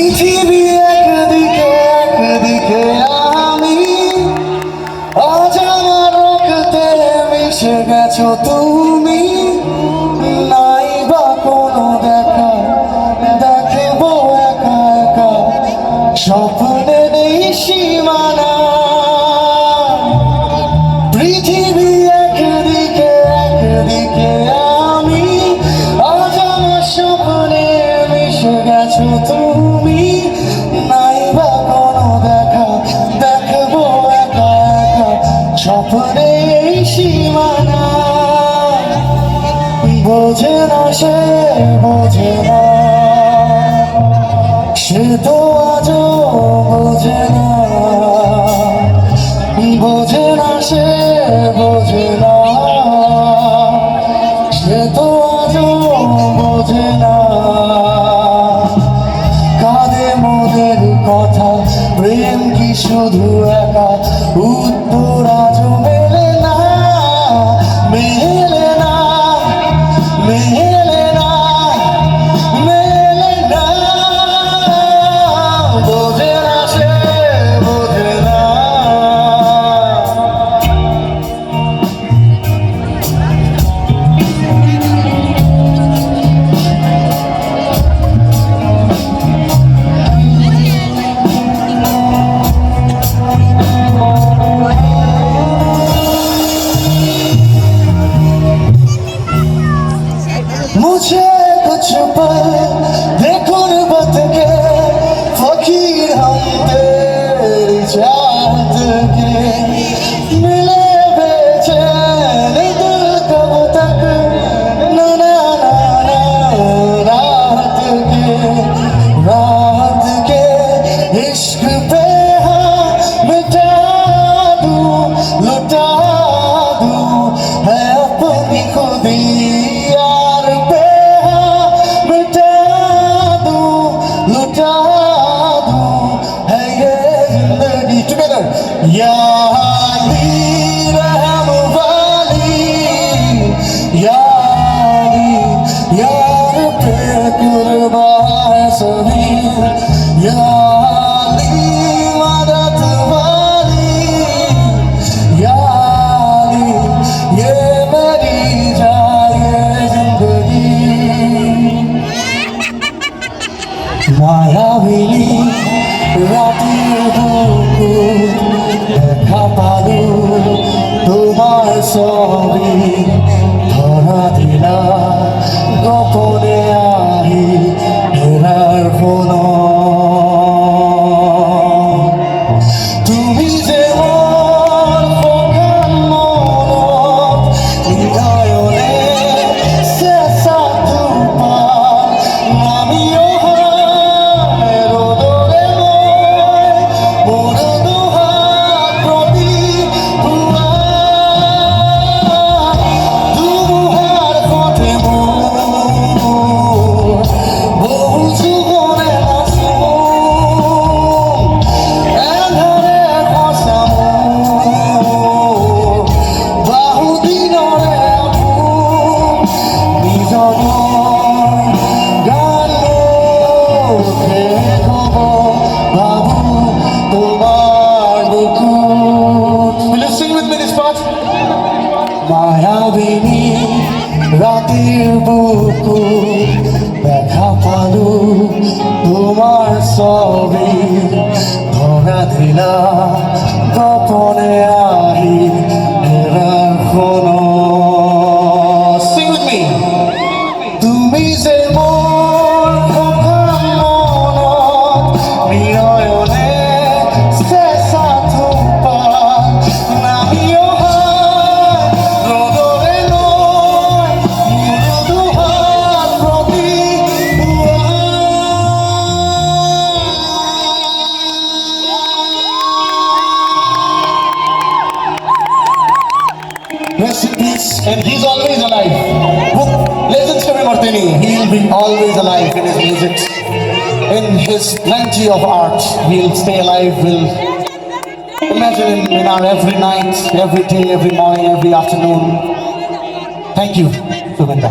পৃথিবী একদিকে একদিকে আমি, আজ আমার রক্তে মিশে গেছো তুমি। নাই বা কোনো দেখা, দেখবো একা একা, স্বপ্নে নেই সীমানা। পৃথিবী একদিকে একদিকে আমি, আজ আমার স্বপ্নে মিশে গেছো তুমি। নাই বা কোনো দেখা, দেখবো একা একা, স্বপ্নে এই সীমানা। বোঝে না সে, বোঝে না, সে তো আজও বোঝে না। বোঝে না সে, বোঝে না, সে তো আজও বোঝে না। কাঁদে মোদের কথা, প্রেম কি শুধু একা, উত্তর আজও মেলে না, মেলে না, মেলে না, মেলে না। বোঝে না সে, বোঝে না। मुझे कुछ पल देखो गुर्बत के फकीर हम तेरी चाहत के, मिले बेचैन दिल कब तक, ना ना ना ना, रात के इश्क पे हाँ मिटा दूं, लुटा दूं, है अपनी खुदी या अली रहम वाली, या अली यार पे कुर्बान सभी, या अली मदद वाली, या अली ये मेरी जाए जिंदगी। मायाविनी রাতের বুকুর দেখা পালু, তোমার ছবি ধরা দিলা, গোপনে আহি হেরার ফোন। তুমি যে মোর ফোকান মনত, হৃদয়নে শেষা তুপার নামিও মায়াবিনী রাতের বুকুর দেখা পালু, তোমার ছবি ধরা দিলা, গোপনে আহি হেরার ফোন। Sing with me. তুমি যে মোর ফোকান মনত, হৃদয়নে শেষা তুপার নামিও rest in peace, and he's always alive. Legends Kavi Martini, he'll be always alive in his music, in his plenty of art. He'll stay alive. We'll imagine him in our every night, every day, every morning, every afternoon. Thank you, Suvinda.